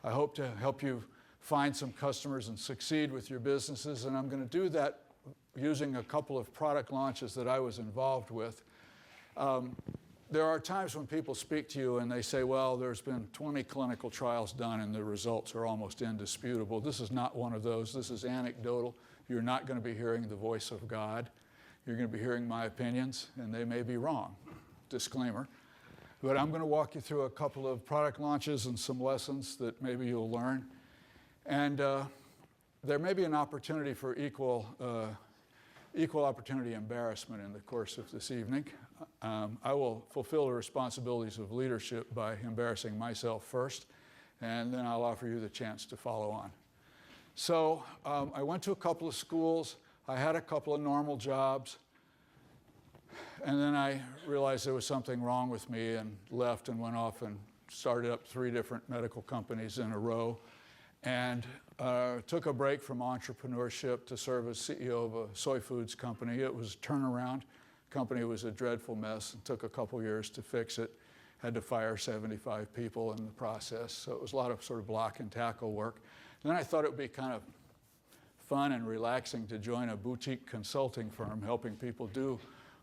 I hope to help you find some customers and succeed with your businesses, and I'm going to do that using a couple of product launches that I was involved with. There are times when people speak to you and they say, well, there's been 20 clinical trials done and the results are almost indisputable. This is not one of those. This is anecdotal. You're not going to be hearing the voice of God. You're going to be hearing my opinions, and they may be wrong. Disclaimer. But I'm going to walk you through a couple of product launches and some lessons that maybe you'll learn. And there may be an opportunity for equal opportunity embarrassment in the course of this evening. I will fulfill the responsibilities of leadership by embarrassing myself first, and then I'll offer you the chance to follow on. So I went to a couple of schools. I had a couple of normal jobs, and then I realized there was something wrong with me and left and went off and started up 3 different medical companies in a row, and took a break from entrepreneurship to serve as CEO of a soy foods company. It was a turnaround. The company was a dreadful mess and took a couple years to fix it. Had to fire 75 people in the process, so it was a lot of sort of block and tackle work. And then I thought it would be kind of fun and relaxing to join a boutique consulting firm helping people do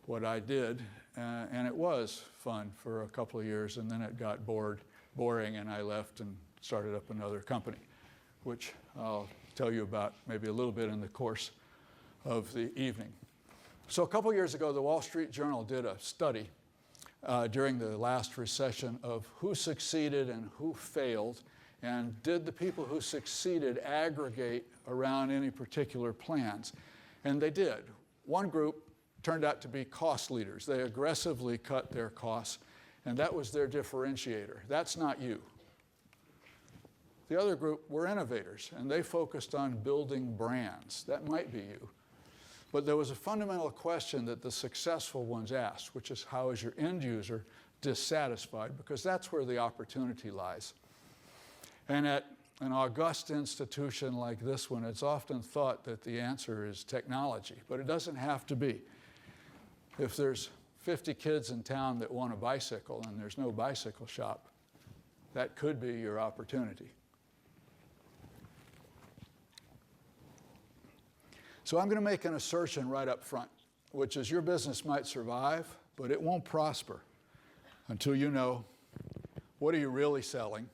what I did, and it was fun for a couple of years, and then it got boring, and I left and started up another company, which I'll tell you about maybe a little bit in the course of the evening. So a couple years ago, the Wall Street Journal did a study during the last recession of who succeeded and who failed, and did the people who succeeded aggregate around any particular plans? And they did. One group turned out to be cost leaders. They aggressively cut their costs, and that was their differentiator. That's not you. The other group were innovators, and they focused on building brands. That might be you. But there was a fundamental question that the successful ones asked, which is, how is your end user dissatisfied? Because that's where the opportunity lies. And at an august institution like this one, it's often thought that the answer is technology, but it doesn't have to be. If there's 50 kids in town that want a bicycle and there's no bicycle shop, that could be your opportunity. So I'm going to make an assertion right up front, which is your business might survive, but it won't prosper until you know, what are you really selling?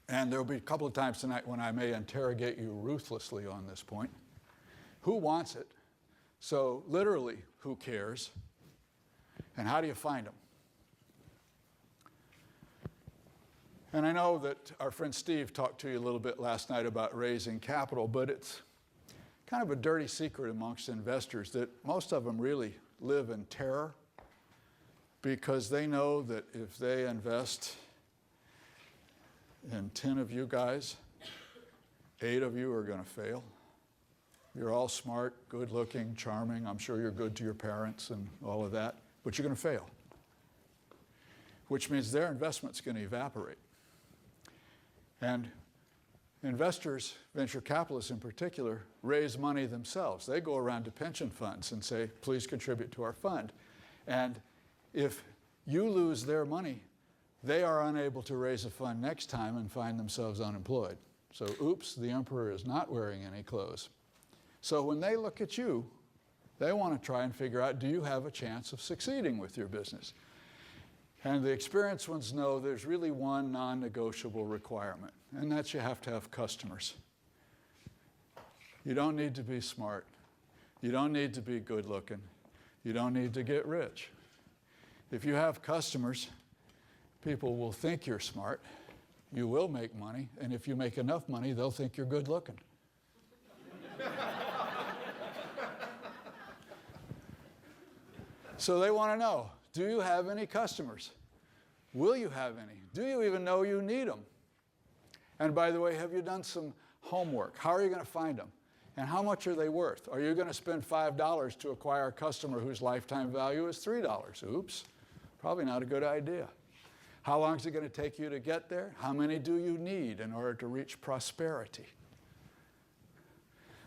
And there'll be a couple of times tonight when I may interrogate you ruthlessly on this point. Who wants it? So literally, who cares? And how do you find them? And I know that our friend Steve talked to you a little bit last night about raising capital, but it's kind of a dirty secret amongst investors that most of them really live in terror, because they know that if they invest in 10 of you guys, 8 of you are going to fail. You're all smart, good-looking, charming. I'm sure you're good to your parents and all of that, but you're going to fail, which means their investment's going to evaporate. And investors, venture capitalists in particular, raise money themselves. They go around to pension funds and say, please contribute to our fund. And if you lose their money, they are unable to raise a fund next time and find themselves unemployed. So, oops, the emperor is not wearing any clothes. So when they look at you, they want to try and figure out, do you have a chance of succeeding with your business? And the experienced ones know there's really one non-negotiable requirement, and that's you have to have customers. You don't need to be smart. You don't need to be good-looking. You don't need to get rich. If you have customers, people will think you're smart, you will make money, and if you make enough money, they'll think you're good looking. So they want to know, do you have any customers? Will you have any? Do you even know you need them? And by the way, have you done some homework? How are you going to find them? And how much are they worth? Are you going to spend $5 to acquire a customer whose lifetime value is $3? Oops, probably not a good idea. How long is it going to take you to get there? How many do you need in order to reach prosperity?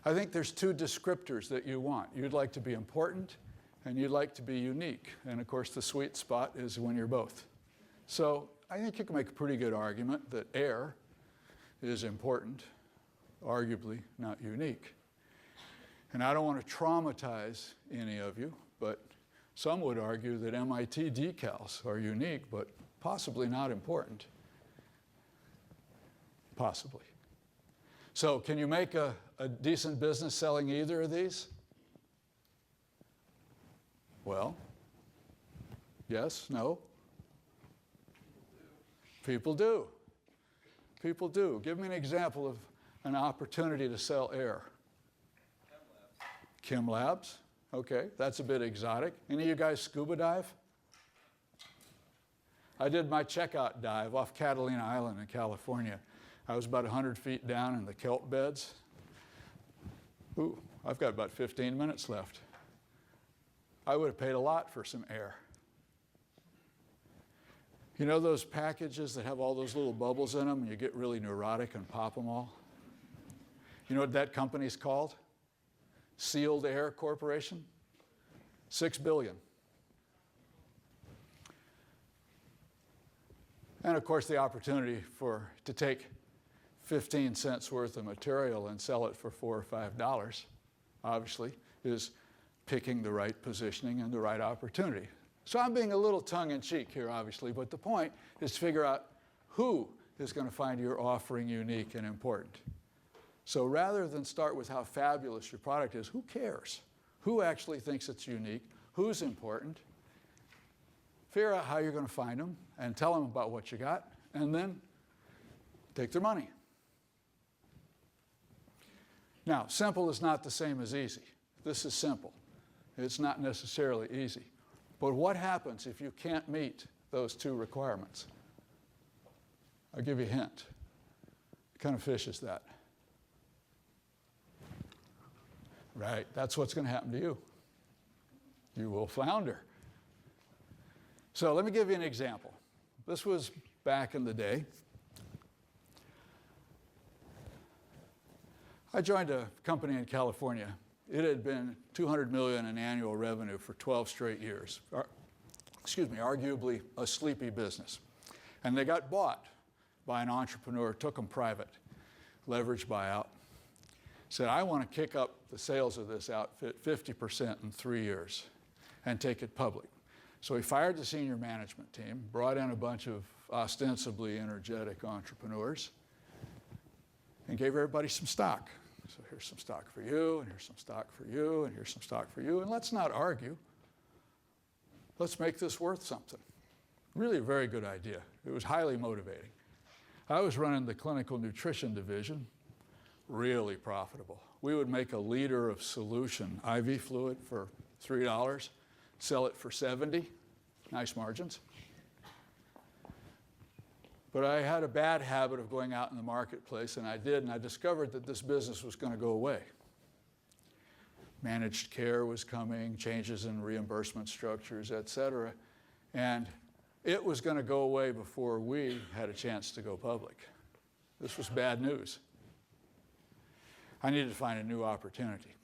I think there's 2 descriptors that you want. You'd like to be important, and you'd like to be unique. And of course, the sweet spot is when you're both. So I think you can make a pretty good argument that air is important, arguably not unique. And I don't want to traumatize any of you, but some would argue that MIT decals are unique, but possibly not important. Possibly. So can you make a decent business selling either of these? Well, yes, no? People do. People do. Give me an example of an opportunity to sell air. Chem Labs. Okay, that's a bit exotic. Any of you guys scuba dive? I did my checkout dive off Catalina Island in California. I was about 100 feet down in the kelp beds. Ooh, I've got about 15 minutes left. I would have paid a lot for some air. You know those packages that have all those little bubbles in them and you get really neurotic and pop them all? You know what that company's called? Sealed Air Corporation. $6 billion. And of course the opportunity to take 15 cents worth of material and sell it for $4 or $5, obviously, is picking the right positioning and the right opportunity. So I'm being a little tongue-in-cheek here, obviously, but the point is to figure out who is going to find your offering unique and important. So rather than start with how fabulous your product is, who cares? Who actually thinks it's unique? Who's important? Figure out how you're going to find them and tell them about what you got, and then take their money. Now, simple is not the same as easy. This is simple. It's not necessarily easy. But what happens if you can't meet those two requirements? I'll give you a hint. What kind of fish is that? Right, that's what's going to happen to you. You will flounder. So let me give you an example. This was back in the day. I joined a company in California. It had been $200 million in annual revenue for 12 straight years. Arguably a sleepy business. And they got bought by an entrepreneur, took them private, leveraged buyout. Said, I want to kick up the sales of this outfit 50% in 3 years and take it public. So he fired the senior management team, brought in a bunch of ostensibly energetic entrepreneurs, and gave everybody some stock. So here's some stock for you, and here's some stock for you, and here's some stock for you, and let's not argue. Let's make this worth something. Really a very good idea. It was highly motivating. I was running the clinical nutrition division, really profitable. We would make a liter of solution, IV fluid, for $3, sell it for $70, nice margins. But I had a bad habit of going out in the marketplace, and I did, and I discovered that this business was going to go away. Managed care was coming, changes in reimbursement structures, et cetera, and it was going to go away before we had a chance to go public. This was bad news. I needed to find a new opportunity.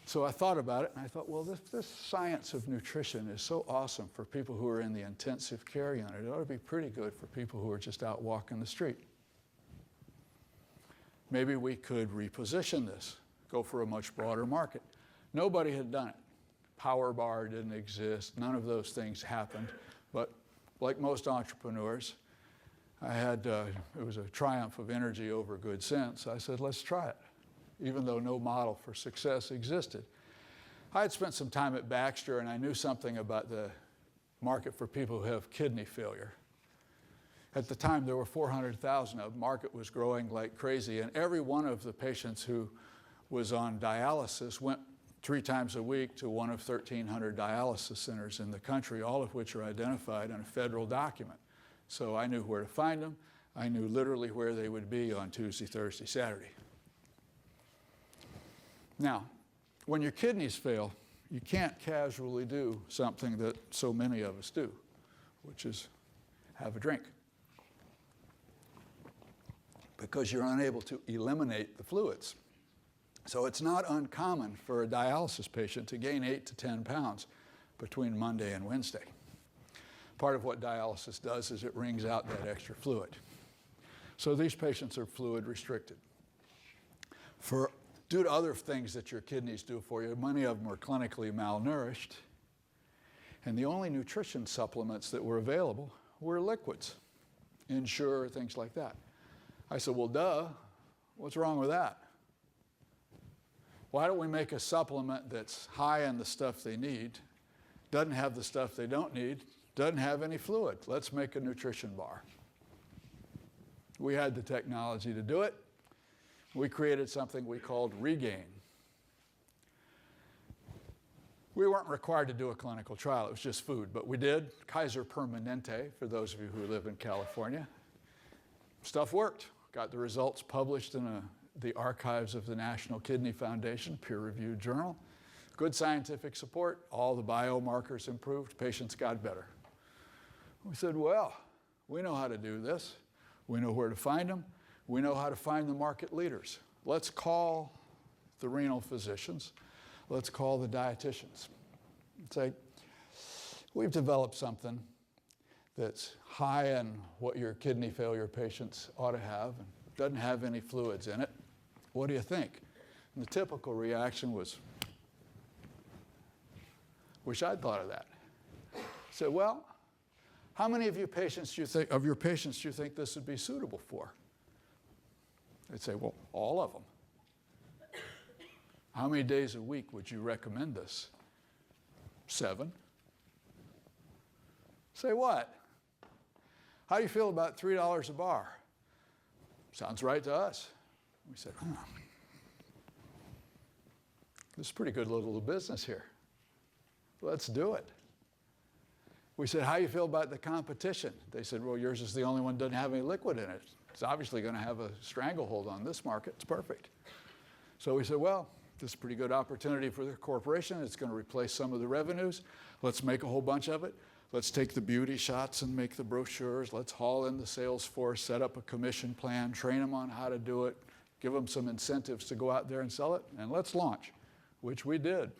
So I thought about it, and I thought, well, this science of nutrition is so awesome for people who are in the intensive care unit. It ought to be pretty good for people who are just out walking the street. Maybe we could reposition this, go for a much broader market. Nobody had done it. Power bar didn't exist. None of those things happened. But like most entrepreneurs, it was a triumph of energy over good sense. I said, let's try it, even though no model for success existed. I had spent some time at Baxter, and I knew something about the market for people who have kidney failure. At the time, there were 400,000 of them. The market was growing like crazy, and every one of the patients who was on dialysis went 3 times a week to one of 1,300 dialysis centers in the country, all of which are identified in a federal document. So I knew where to find them. I knew literally where they would be on Tuesday, Thursday, Saturday. Now, when your kidneys fail, you can't casually do something that so many of us do, which is have a drink, because you're unable to eliminate the fluids. So it's not uncommon for a dialysis patient to gain 8 to 10 pounds between Monday and Wednesday. Part of what dialysis does is it wrings out that extra fluid. So these patients are fluid restricted. Due to other things that your kidneys do for you, many of them are clinically malnourished, and the only nutrition supplements that were available were liquids, Ensure, things like that. I said, well, duh, what's wrong with that? Why don't we make a supplement that's high in the stuff they need, doesn't have the stuff they don't need, doesn't have any fluid? Let's make a nutrition bar. We had the technology to do it. We created something we called Regain. We weren't required to do a clinical trial. It was just food, but we did. Kaiser Permanente, for those of you who live in California. Stuff worked. Got the results published in the archives of the National Kidney Foundation, peer-reviewed journal. Good scientific support. All the biomarkers improved. Patients got better. We said, well, we know how to do this. We know where to find them. We know how to find the market leaders. Let's call the renal physicians. Let's call the dietitians. Say, we've developed something that's high in what your kidney failure patients ought to have and doesn't have any fluids in it. What do you think? And the typical reaction was, wish I'd thought of that. I said, well, how many of your patients do you think this would be suitable for? They'd say, well, all of them. How many days a week would you recommend this? 7. Say what? How do you feel about $3 a bar? Sounds right to us. We said, this is a pretty good little business here. Let's do it. We said, how do you feel about the competition? They said, well, yours is the only one that doesn't have any liquid in it. It's obviously going to have a stranglehold on this market. It's perfect. So we said, well, this is a pretty good opportunity for the corporation. It's going to replace some of the revenues. Let's make a whole bunch of it. Let's take the beauty shots and make the brochures. Let's haul in the sales force, set up a commission plan, train them on how to do it, give them some incentives to go out there and sell it, and let's launch, which we did.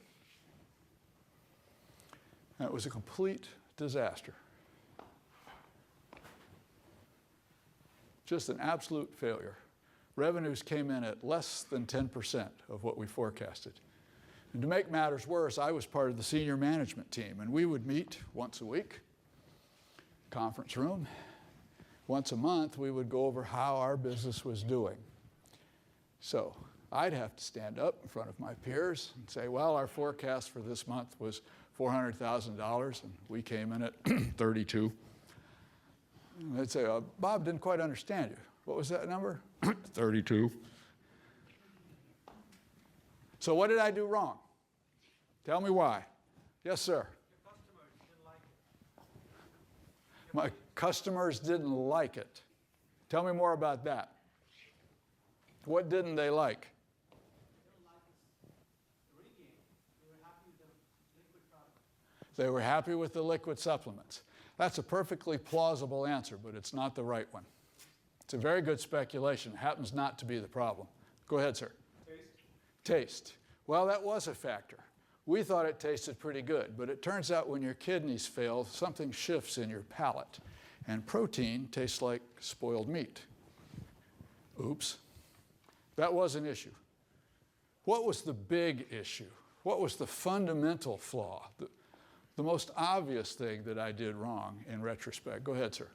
And it was a complete disaster. Just an absolute failure. Revenues came in at less than 10% of what we forecasted. And to make matters worse, I was part of the senior management team, and we would meet once a week, conference room. Once a month, we would go over how our business was doing. So I'd have to stand up in front of my peers and say, well, our forecast for this month was $400,000, and we came in at 32. And they'd say, Bob didn't quite understand you. What was that number? 32. So what did I do wrong? Tell me why. Yes, sir. Your customers didn't like it. My customers didn't like it. Tell me more about that. What didn't they like? They didn't like the Regain. They were happy with the liquid product. They were happy with the liquid supplements. That's a perfectly plausible answer, but it's not the right one. It's a very good speculation. It happens not to be the problem. Go ahead, sir. Taste. Well, that was a factor. We thought it tasted pretty good, but it turns out when your kidneys fail, something shifts in your palate, and protein tastes like spoiled meat. Oops. That was an issue. What was the big issue? What was the fundamental flaw? The most obvious thing that I did wrong in retrospect. Go ahead, sir.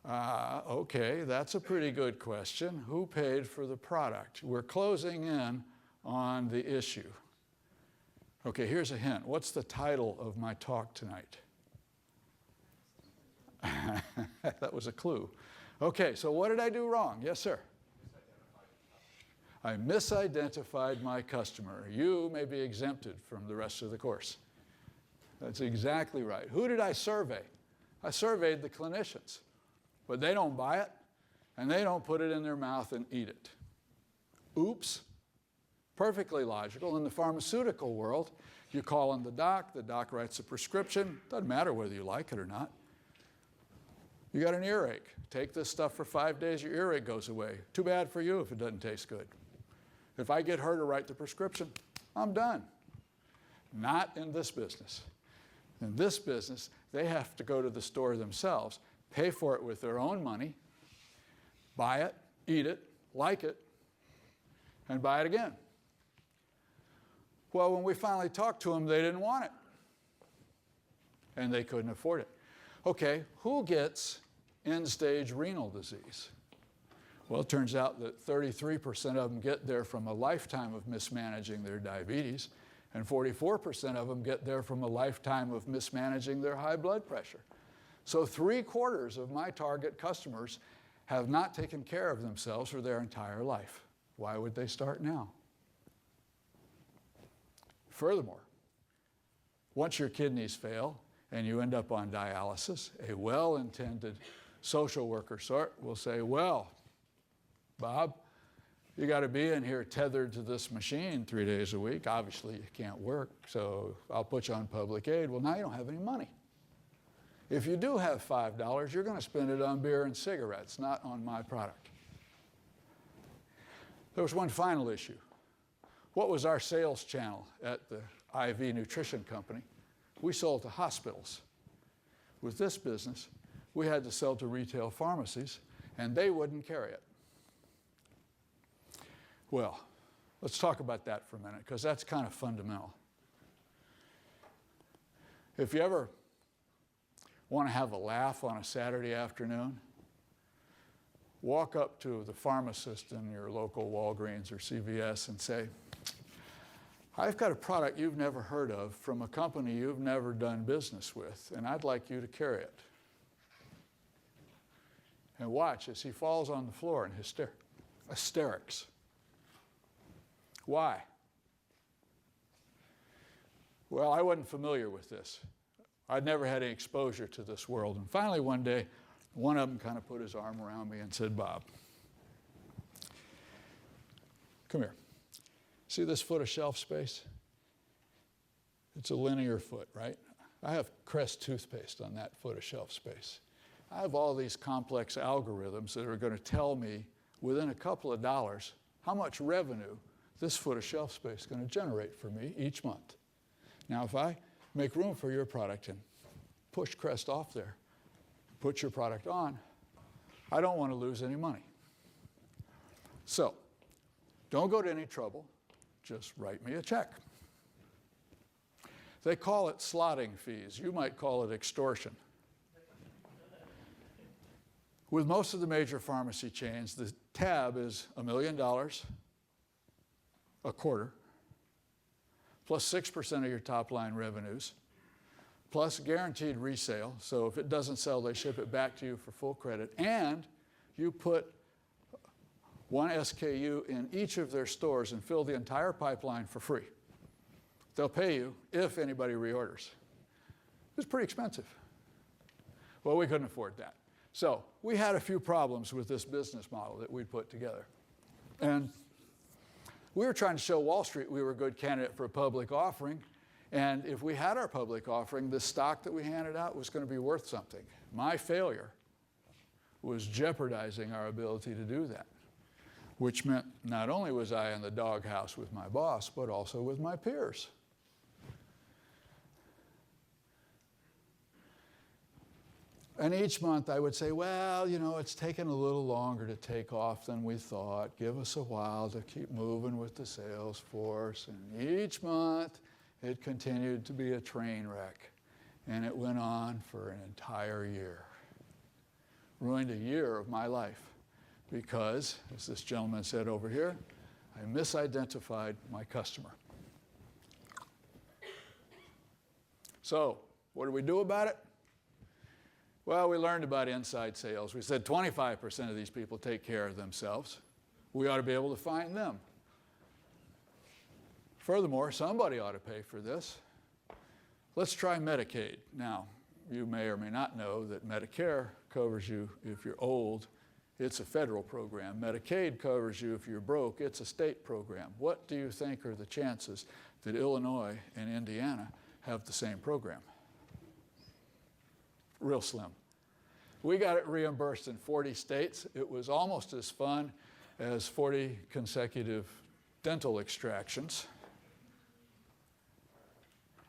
Okay, that's a pretty good question. Who paid for the product? We're closing in on the issue. Okay, here's a hint. What's the title of my talk tonight? That was a clue. Okay, so what did I do wrong? Yes, sir. I misidentified my customer. You may be exempted from the rest of the course. That's exactly right. Who did I survey? I surveyed the clinicians. But they don't buy it, and they don't put it in their mouth and eat it. Oops. Perfectly logical. In the pharmaceutical world, you call on the doc writes a prescription. Doesn't matter whether you like it or not. You got an earache. Take this stuff for 5 days, your earache goes away. Too bad for you if it doesn't taste good. If I get her to write the prescription, I'm done. Not in this business. In this business, they have to go to the store themselves, pay for it with their own money, buy it, eat it, like it, and buy it again. Well, when we finally talked to them, they didn't want it. And they couldn't afford it. Okay, who gets end-stage renal disease? Well, it turns out that 33% of them get there from a lifetime of mismanaging their diabetes, and 44% of them get there from a lifetime of mismanaging their high blood pressure. So 3/4 of my target customers have not taken care of themselves for their entire life. Why would they start now? Furthermore, once your kidneys fail and you end up on dialysis, a well-intended social worker sort will say, well, Bob, you got to be in here tethered to this machine 3 days a week. Obviously, you can't work, so I'll put you on public aid. Well, now you don't have any money. If you do have $5, you're going to spend it on beer and cigarettes, not on my product. There was one final issue. What was our sales channel at the IV nutrition company? We sold to hospitals. With this business, we had to sell to retail pharmacies, and they wouldn't carry it. Well, let's talk about that for a minute, because that's kind of fundamental. If you ever want to have a laugh on a Saturday afternoon, walk up to the pharmacist in your local Walgreens or CVS and say, I've got a product you've never heard of from a company you've never done business with, and I'd like you to carry it. And watch as he falls on the floor in hysterics. Why? Well, I wasn't familiar with this. I'd never had any exposure to this world. And finally, one day, one of them kind of put his arm around me and said, Bob, come here. See this foot of shelf space? It's a linear foot, right? I have Crest toothpaste on that foot of shelf space. I have all these complex algorithms that are going to tell me within a couple of dollars how much revenue this foot of shelf space is going to generate for me each month. Now, if I make room for your product and push Crest off there, put your product on, I don't want to lose any money. So, don't go to any trouble. Just write me a check. They call it slotting fees. You might call it extortion. With most of the major pharmacy chains, the tab is $1 million a quarter, plus 6% of your top line revenues, plus guaranteed resale. So if it doesn't sell, they ship it back to you for full credit. And you put one SKU in each of their stores and fill the entire pipeline for free. They'll pay you if anybody reorders. It's pretty expensive. Well, we couldn't afford that. So we had a few problems with this business model that we'd put together. And we were trying to show Wall Street we were a good candidate for a public offering. And if we had our public offering, the stock that we handed out was going to be worth something. My failure was jeopardizing our ability to do that, which meant not only was I in the doghouse with my boss, but also with my peers. And each month I would say, well, you know, it's taken a little longer to take off than we thought. Give us a while to keep moving with the sales force. And each month it continued to be a train wreck. And it went on for an entire year. Ruined a year of my life because, as this gentleman said over here, I misidentified my customer. So, what do we do about it? Well, we learned about inside sales. We said 25% of these people take care of themselves. We ought to be able to find them. Furthermore, somebody ought to pay for this. Let's try Medicaid. Now, you may or may not know that Medicare covers you if you're old. It's a federal program. Medicaid covers you if you're broke. It's a state program. What do you think are the chances that Illinois and Indiana have the same program? Real slim. We got it reimbursed in 40 states. It was almost as fun as 40 consecutive dental extractions.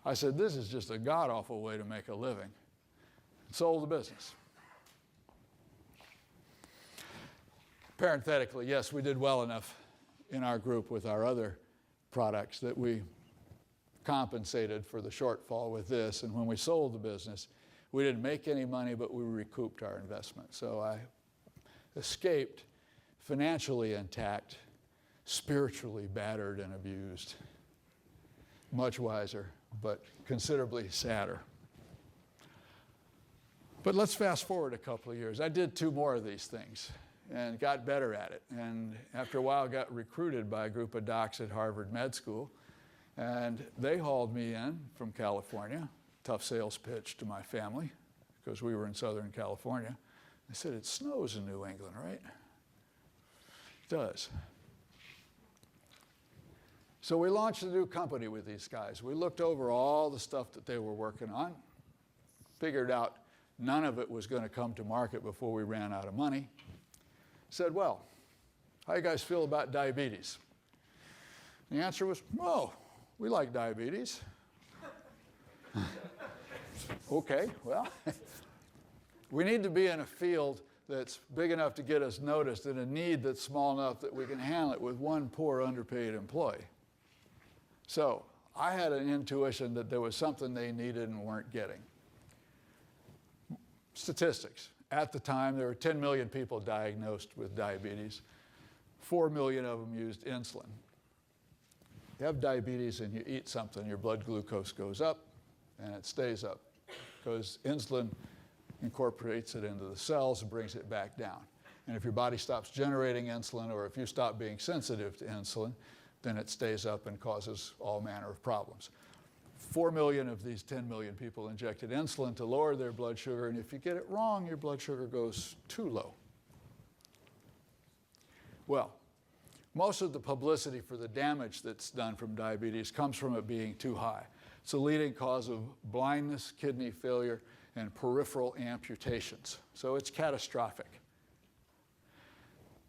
I said, this is just a god-awful way to make a living. Sold the business. parenthetically, yes, we did well enough in our group with our other products that we compensated for the shortfall with this. And when we sold the business, we didn't make any money, but we recouped our investment. So I escaped financially intact, spiritually battered and abused. Much wiser, but considerably sadder. But let's fast forward a couple of years. I did 2 more of these things and got better at it. And after a while, got recruited by a group of docs at Harvard Med School. And they hauled me in from California. Tough sales pitch to my family because we were in Southern California. I said, it snows in New England, right? It does. So we launched a new company with these guys. We looked over all the stuff that they were working on, figured out none of it was going to come to market before we ran out of money. Said, well, how you guys feel about diabetes? The answer was, oh, we like diabetes. Okay, well, we need to be in a field that's big enough to get us noticed and a need that's small enough that we can handle it with one poor underpaid employee. So I had an intuition that there was something they needed and weren't getting. Statistics. At the time, there were 10 million people diagnosed with diabetes. 4 million of them used insulin. You have diabetes and you eat something, your blood glucose goes up and it stays up because insulin incorporates it into the cells and brings it back down. And if your body stops generating insulin or if you stop being sensitive to insulin, then it stays up and causes all manner of problems. 4 million of these 10 million people injected insulin to lower their blood sugar, and if you get it wrong, your blood sugar goes too low. Well, most of the publicity for the damage that's done from diabetes comes from it being too high. It's a leading cause of blindness, kidney failure, and peripheral amputations. So it's catastrophic.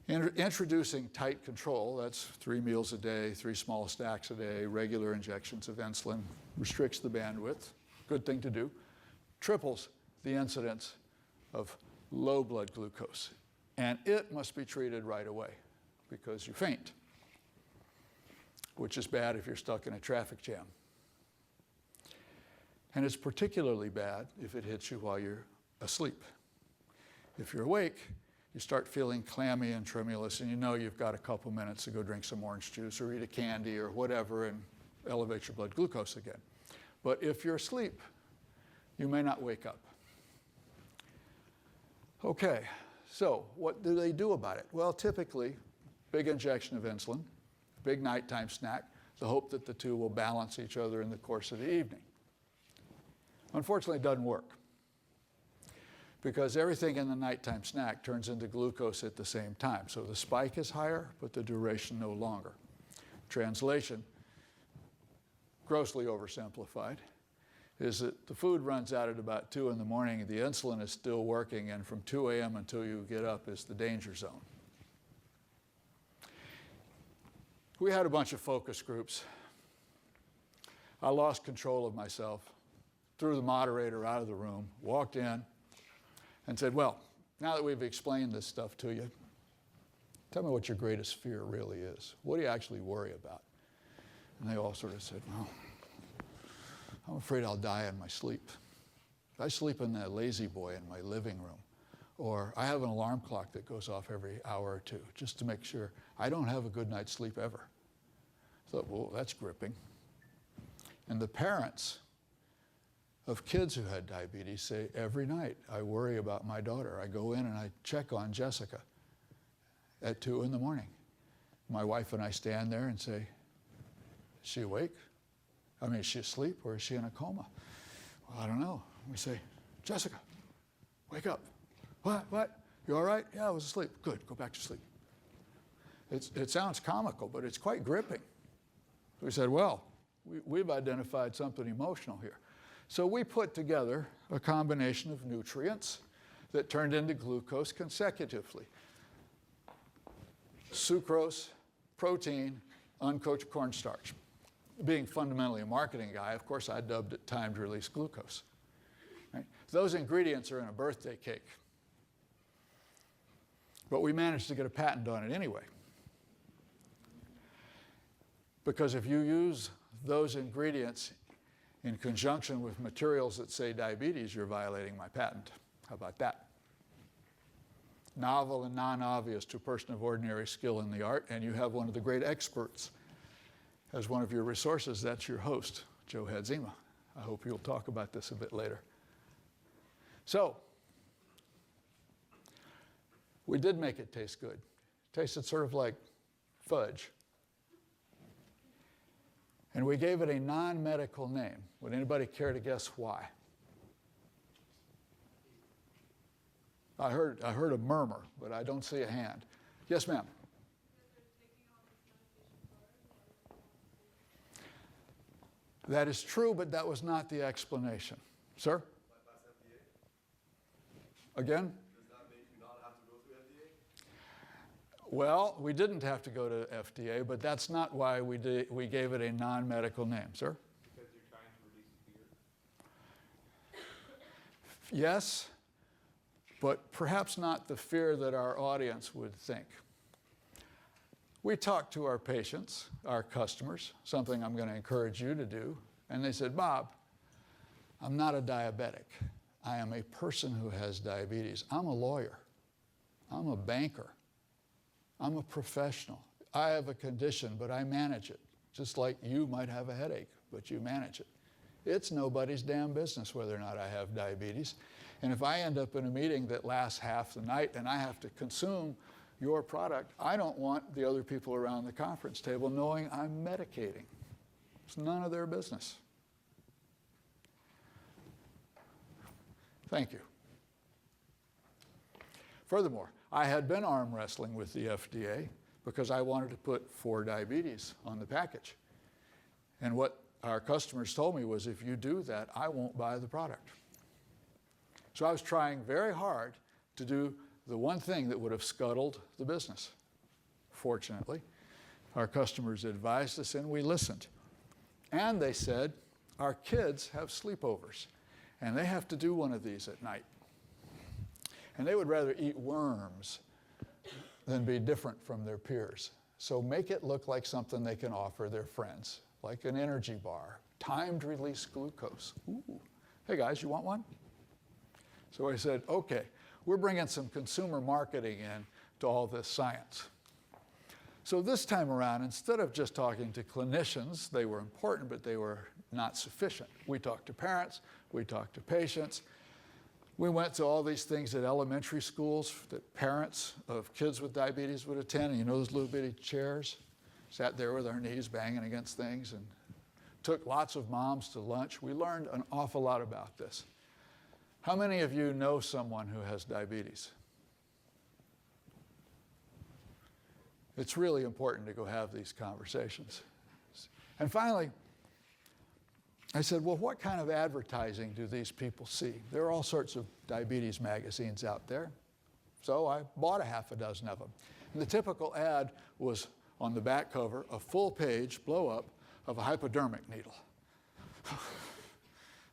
Introducing tight control, that's 3 meals a day, 3 small stacks a day, regular injections of insulin, restricts the bandwidth, good thing to do, triples the incidence of low blood glucose. And it must be treated right away because you faint, which is bad if you're stuck in a traffic jam. And it's particularly bad if it hits you while you're asleep. If you're awake, you start feeling clammy and tremulous, and you know you've got a couple minutes to go drink some orange juice or eat a candy or whatever and elevate your blood glucose again. But if you're asleep, you may not wake up. Okay, so what do they do about it? Well, typically, big injection of insulin, big nighttime snack, the hope that the two will balance each other in the course of the evening. Unfortunately, it doesn't work because everything in the nighttime snack turns into glucose at the same time. So the spike is higher, but the duration no longer. Translation, grossly oversimplified, is that the food runs out at about 2 in the morning, the insulin is still working, and from 2 a.m. until you get up is the danger zone. We had a bunch of focus groups. I lost control of myself, threw the moderator out of the room, walked in, and said, well, now that we've explained this stuff to you, tell me what your greatest fear really is. What do you actually worry about? And they all sort of said, well, I'm afraid I'll die in my sleep. I sleep in the lazy boy in my living room. Or I have an alarm clock that goes off every hour or two just to make sure I don't have a good night's sleep ever. I thought, well, that's gripping. And the parents of kids who had diabetes say, every night I worry about my daughter. I go in and I check on Jessica at 2 in the morning. My wife and I stand there and say, is she awake? I mean, is she asleep or is she in a coma? Well, I don't know. We say, Jessica, wake up. What? You all right? Yeah, I was asleep. Good, go back to sleep. It sounds comical, but it's quite gripping. We said, well, we've identified something emotional here. So we put together a combination of nutrients that turned into glucose consecutively. Sucrose, protein, uncoached cornstarch. Being fundamentally a marketing guy, of course, I dubbed it timed release glucose. Right? Those ingredients are in a birthday cake. But we managed to get a patent on it anyway. Because if you use those ingredients in conjunction with materials that say diabetes, you're violating my patent. How about that? Novel and non-obvious to a person of ordinary skill in the art, and you have one of the great experts as one of your resources. That's your host, Joe Hadzima. I hope you'll talk about this a bit later. So, we did make it taste good. It tasted sort of like fudge. And we gave it a non-medical name. Would anybody care to guess why? I heard a murmur, but I don't see a hand. Yes, ma'am. That is true, but that was not the explanation. Sir? Again? Does that make you not have to go through FDA? Well, we didn't have to go to FDA, but that's not why we gave it a non-medical name. Sir? Because you're trying to release fear? Yes, but perhaps not the fear that our audience would think. We talked to our patients, our customers, something I'm going to encourage you to do, and they said, Bob, I'm not a diabetic. I am a person who has diabetes. I'm a lawyer. I'm a banker. I'm a professional. I have a condition, but I manage it. Just like you might have a headache, but you manage it. It's nobody's damn business whether or not I have diabetes. And if I end up in a meeting that lasts half the night and I have to consume your product, I don't want the other people around the conference table knowing I'm medicating. It's none of their business. Thank you. Furthermore, I had been arm wrestling with the FDA because I wanted to put for diabetes on the package. And what our customers told me was, if you do that, I won't buy the product. So I was trying very hard to do the one thing that would have scuttled the business. Fortunately, our customers advised us and we listened. And they said, our kids have sleepovers and they have to do one of these at night. And they would rather eat worms than be different from their peers. So make it look like something they can offer their friends, like an energy bar, timed release glucose. Ooh. Hey guys, you want one? So I said, okay, we're bringing some consumer marketing in to all this science. So this time around, instead of just talking to clinicians, they were important, but they were not sufficient. We talked to parents, we talked to patients. We went to all these things at elementary schools that parents of kids with diabetes would attend. And you know those little bitty chairs? Sat there with our knees banging against things and took lots of moms to lunch. We learned an awful lot about this. How many of you know someone who has diabetes? It's really important to go have these conversations. And finally, I said, well, what kind of advertising do these people see? There are all sorts of diabetes magazines out there. So I bought a half a dozen of them. And the typical ad was on the back cover, a full page blow-up of a hypodermic needle.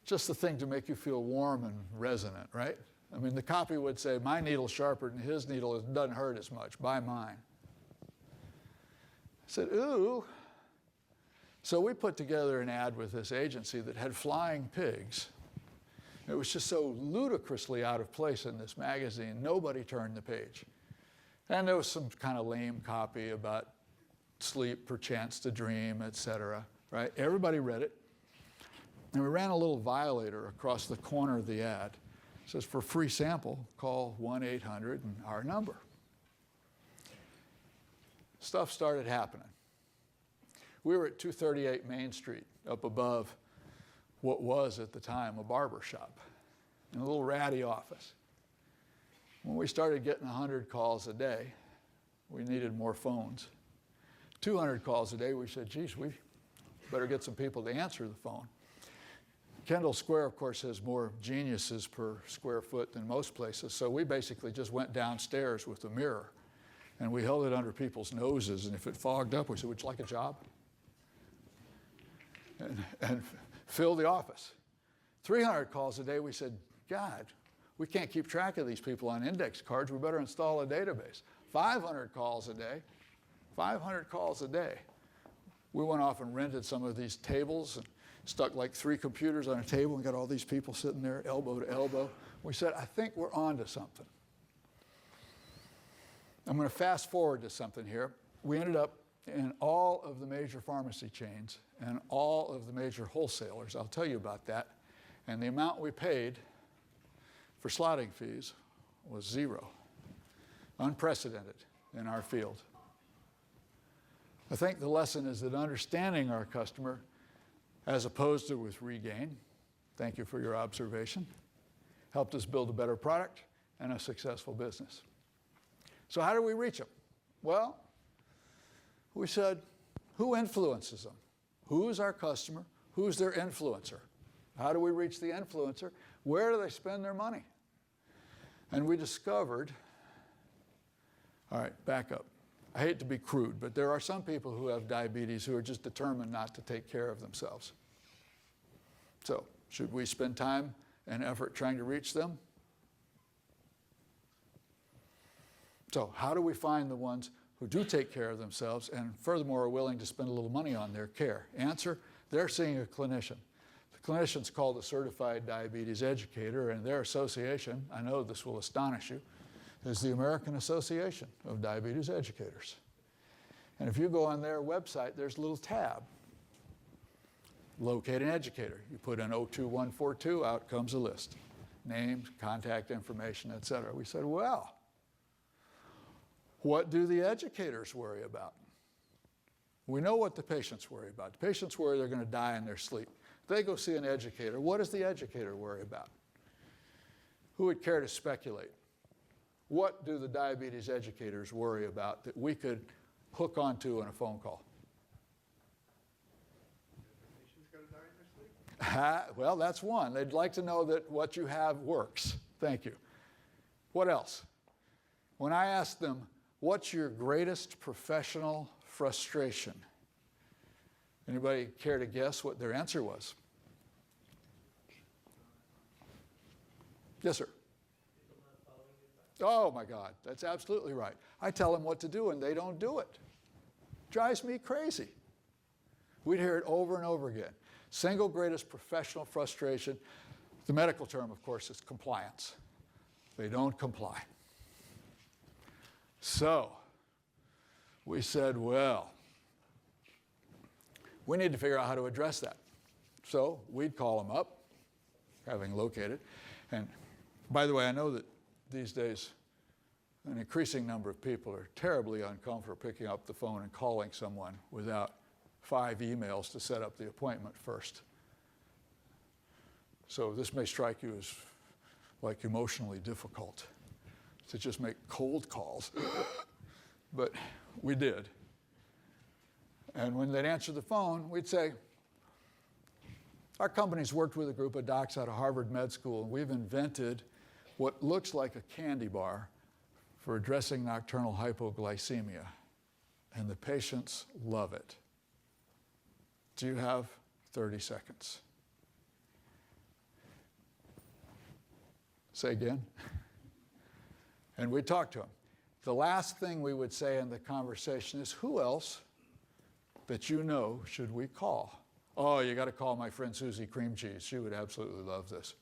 Just the thing to make you feel warm and resonant, right? I mean, the copy would say, my needle's sharper than his needle, it doesn't hurt as much, buy mine. I said, ooh. So we put together an ad with this agency that had flying pigs. It was just so ludicrously out of place in this magazine, nobody turned the page. And there was some kind of lame copy about sleep, perchance to dream, etc., right? Everybody read it. And we ran a little violator across the corner of the ad. It says, for free sample, call 1-800 and our number. Stuff started happening. We were at 238 Main Street, up above what was at the time a barber shop, in a little ratty office. When we started getting 100 calls a day, we needed more phones. 200 calls a day, we said, geez, we better get some people to answer the phone. Kendall Square, of course, has more geniuses per square foot than most places, so we basically just went downstairs with a mirror, and we held it under people's noses, and if it fogged up, we said, would you like a job? And fill the office. 300 calls a day, we said, God, We can't keep track of these people on index cards. We better install a database. 500 calls a day. 500 calls a day. We went off and rented some of these tables and stuck like 3 computers on a table and got all these people sitting there elbow to elbow. We said, I think we're on to something. I'm going to fast forward to something here. We ended up in all of the major pharmacy chains and all of the major wholesalers. I'll tell you about that. And the amount we paid for slotting fees was 0. Unprecedented in our field. I think the lesson is that understanding our customer, as opposed to with Regain, thank you for your observation, helped us build a better product and a successful business. So how do we reach them? Well, we said, who influences them? Who's our customer? Who's their influencer? How do we reach the influencer? Where do they spend their money? And we discovered, all right, back up. I hate to be crude, but there are some people who have diabetes who are just determined not to take care of themselves. So, should we spend time and effort trying to reach them? So, how do we find the ones who do take care of themselves and furthermore are willing to spend a little money on their care? Answer, they're seeing a clinician. The clinician's called a certified diabetes educator, and their association, I know this will astonish you, is the American Association of Diabetes Educators. And if you go on their website, there's a little tab, locate an educator. You put in 02142, out comes a list. Names, contact information, et cetera. We said, well, what do the educators worry about? We know what the patients worry about. The patients worry they're going to die in their sleep. If they go see an educator, what does the educator worry about? Who would care to speculate? What do the diabetes educators worry about that we could hook onto in a phone call? The patient's got to die in their sleep? Well, that's one. They'd like to know that what you have works. Thank you. What else? When I asked them, what's your greatest professional frustration? Anybody care to guess what their answer was? Yes, sir. Oh my God, that's absolutely right. I tell them what to do and they don't do it. Drives me crazy. We'd hear it over and over again. Single greatest professional frustration, the medical term, of course, is compliance. They don't comply. So we said, well, we need to figure out how to address that. So we'd call them up, having located. And by the way, I know that these days, an increasing number of people are terribly uncomfortable picking up the phone and calling someone without 5 emails to set up the appointment first. So this may strike you as like emotionally difficult to just make cold calls, but we did. And when they'd answer the phone, we'd say, our company's worked with a group of docs out of Harvard Med School, and we've invented what looks like a candy bar for addressing nocturnal hypoglycemia, and the patients love it. Do you have 30 seconds? Say again. And we'd talk to them. The last thing we would say in the conversation is, who else that you know should we call? Oh, you got to call my friend Susie Cream Cheese. She would absolutely love this.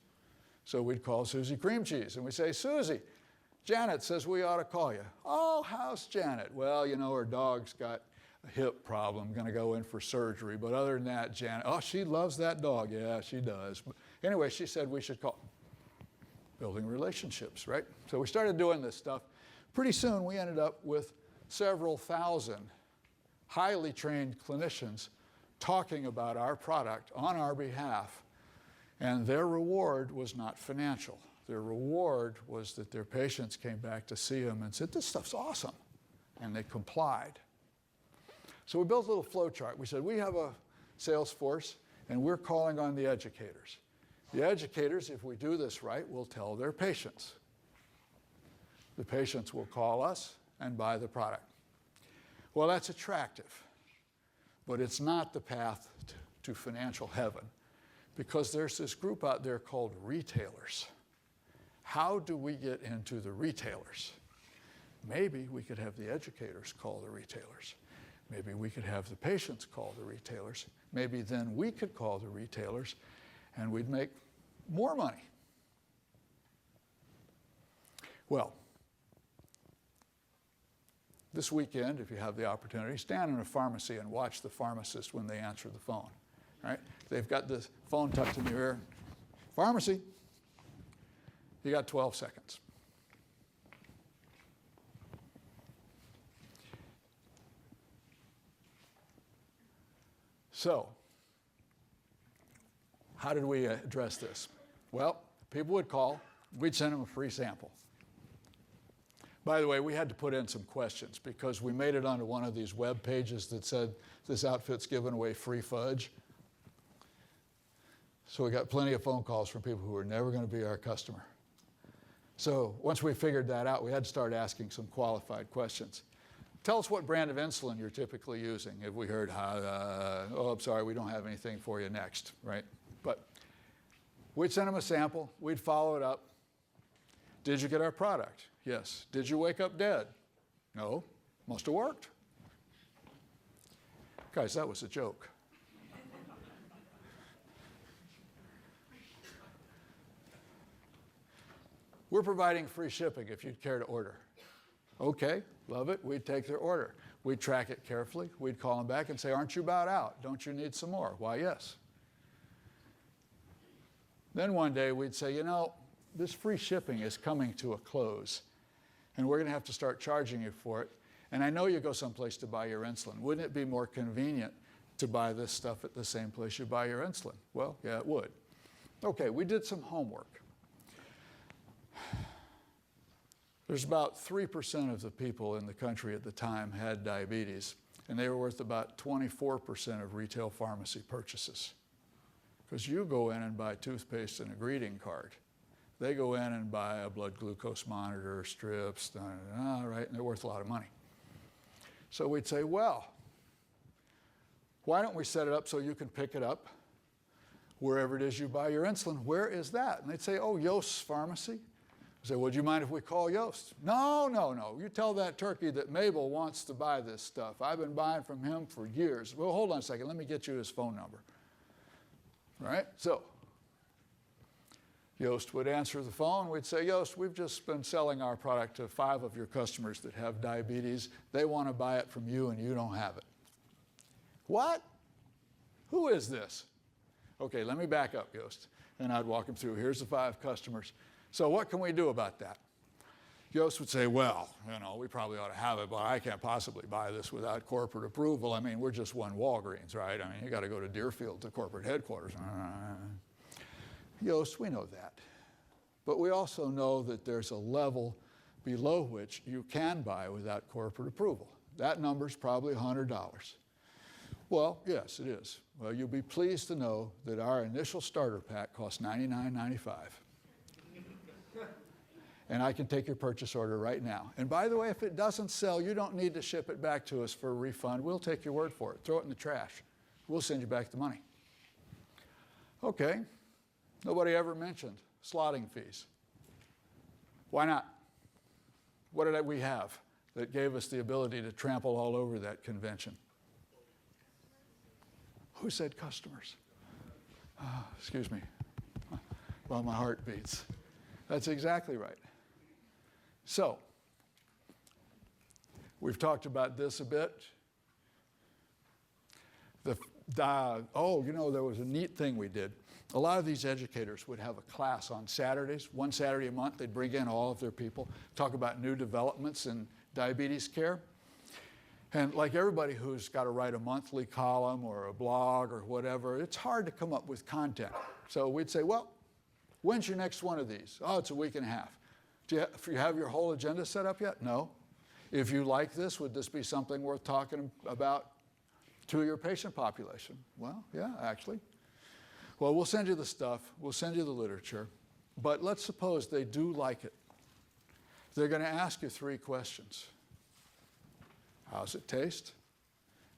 So we'd call Susie Cream Cheese, and we say, Susie, Janet says we ought to call you. Oh, how's Janet? Well, you know, her dog's got a hip problem, going to go in for surgery. But other than that, Janet, oh, she loves that dog. Yeah, she does. But anyway, she said we should call. Building relationships, right? So we started doing this stuff. Pretty soon, we ended up with several thousand highly trained clinicians talking about our product on our behalf. And their reward was not financial. Their reward was that their patients came back to see them and said, this stuff's awesome. And they complied. So we built a little flow chart. We said, we have a sales force, and we're calling on the educators. The educators, if we do this right, will tell their patients. The patients will call us and buy the product. Well, that's attractive, but it's not the path to financial heaven, because there's this group out there called retailers. How do we get into the retailers? Maybe we could have the educators call the retailers. Maybe we could have the patients call the retailers. Maybe then we could call the retailers and we'd make more money. Well, this weekend, if you have the opportunity, stand in a pharmacy and watch the pharmacist when they answer the phone. Right? They've got the phone tucked in their ear. Pharmacy. You got 12 seconds. So, how did we address this? Well, people would call. We'd send them a free sample. By the way, we had to put in some questions because we made it onto one of these web pages that said, this outfit's giving away free fudge. So we got plenty of phone calls from people who were never going to be our customer. So once we figured that out, we had to start asking some qualified questions. Tell us what brand of insulin you're typically using. If we heard, oh, I'm sorry, we don't have anything for you next, right? But we'd send them a sample. We'd follow it up. Did you get our product? Yes. Did you wake up dead? No. Must have worked. Guys, that was a joke. We're providing free shipping if you'd care to order. Okay, love it. We'd take their order. We'd track it carefully. We'd call them back and say, aren't you about out? Don't you need some more? Why, yes. Then one day we'd say, you know, this free shipping is coming to a close, and we're going to have to start charging you for it. And I know you go someplace to buy your insulin. Wouldn't it be more convenient to buy this stuff at the same place you buy your insulin? Well, yeah, it would. Okay, we did some homework. There's about 3% of the people in the country at the time had diabetes, and they were worth about 24% of retail pharmacy purchases. Because you go in and buy toothpaste and a greeting card. They go in and buy a blood glucose monitor, strips, right, and they're worth a lot of money. So we'd say, well, why don't we set it up so you can pick it up wherever it is you buy your insulin? Where is that? And they'd say, oh, Yost's Pharmacy. I say, would you mind if we call Yost? No, no, no. You tell that turkey that Mabel wants to buy this stuff. I've been buying from him for years. Well, hold on a second. Let me get you his phone number. Right? So Yost would answer the phone. We'd say, Yost, we've just been selling our product to 5 of your customers that have diabetes. They want to buy it from you, and you don't have it. What? Who is this? Okay, let me back up, Yost. And I'd walk him through. Here's the 5 customers. So what can we do about that? Yost would say, well, you know, we probably ought to have it, but I can't possibly buy this without corporate approval. I mean, we're just one Walgreens, right? I mean, you got to go to Deerfield to corporate headquarters. Yost, we know that. But we also know that there's a level below which you can buy without corporate approval. That number's probably $100. Well, yes, it is. Well, you'll be pleased to know that our initial starter pack costs $99.95. And I can take your purchase order right now. And by the way, if it doesn't sell, you don't need to ship it back to us for a refund. We'll take your word for it. Throw it in the trash. We'll send you back the money. Okay. Nobody ever mentioned slotting fees. Why not? What did we have that gave us the ability to trample all over that convention? Who said customers? Excuse me. Well, my heart beats. That's exactly right. So, we've talked about this a bit. Oh, you know, there was a neat thing we did. A lot of these educators would have a class on Saturdays. One Saturday a month, they'd bring in all of their people, talk about new developments in diabetes care. And like everybody who's got to write a monthly column or a blog or whatever, it's hard to come up with content. So we'd say, well, when's your next one of these? Oh, it's a week and a half. Do you have your whole agenda set up yet? No. If you like this, would this be something worth talking about to your patient population? Well, yeah, actually. Well, we'll send you the stuff. We'll send you the literature. But let's suppose they do like it. They're going to ask you 3 questions. How's it taste?